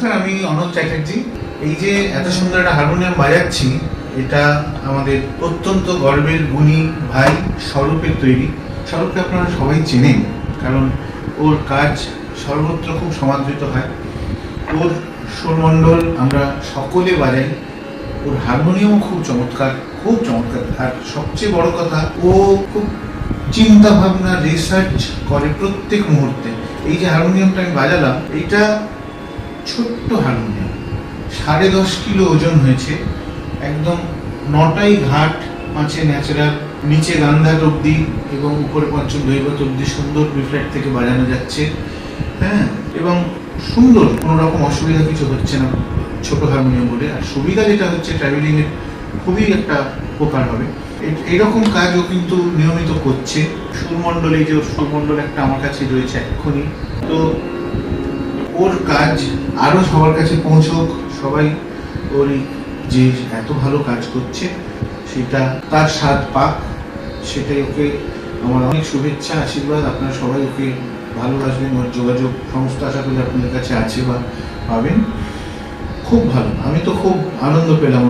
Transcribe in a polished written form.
নমস্কার, আমি অনল চ্যাটার্জি। এই যে এত সুন্দর একটা হারমোনিয়াম বাজাচ্ছি, এটা আমাদের অত্যন্ত গর্বের গুণী ভাই স্বরূপের তৈরি। স্বরূপকে আপনারা সবাই চেনেন, কারণ ওর কাজ সর্বত্র খুব সমাদৃত হয়। ওর সুরমণ্ডল আমরা সকলে বাজাই, ওর হারমোনিয়ামও খুব চমৎকার, খুব চমৎকার। আর সবচেয়ে বড় কথা, ও খুব চিন্তা ভাবনা রিসার্চ করে প্রত্যেক মুহূর্তে। এই যে হারমোনিয়ামটা আমি বাজালাম, এইটা ছোট্ট হারমোনিয়াম, 10.5 কিলো ওজন হয়েছে, একদম 9টাই ঘাট, 5 ন্যাচারাল, নিচে গান্ধার অব্দি এবং উপরে পঞ্চম দৈবত অব্দি সুন্দর বিফ্ল্যাট থেকে বাজানো যাচ্ছে। হ্যাঁ, এবং সুন্দর, কোনো রকম অসুবিধা কিছু হচ্ছে না ছোট হারমোনিয়াম বলে। আর সুবিধা যেটা হচ্ছে, ট্রাভেলিং এর খুবই একটা উপকার হবে। এইরকম কাজ ও কিন্তু নিয়মিত করছে। সুরমণ্ডল, এই যে ওর সুরমণ্ডল একটা আমার কাছে রয়েছে এক্ষুনি, তো ওর কাজ আরো সবার কাছে পৌঁছক, সবাই ওর যে এত ভালো কাজ করছে সেটা তার স্বাদ পাক, সেটাই ওকে আমার অনেক শুভেচ্ছা, আশীর্বাদ। আপনারা সবাই ওকে ভালোবাসবেন, ওর যোগাযোগ সমস্ত আশা করি আপনাদের কাছে আছে বা পাবেন। খুব ভালো, আমি তো খুব আনন্দ পেলাম।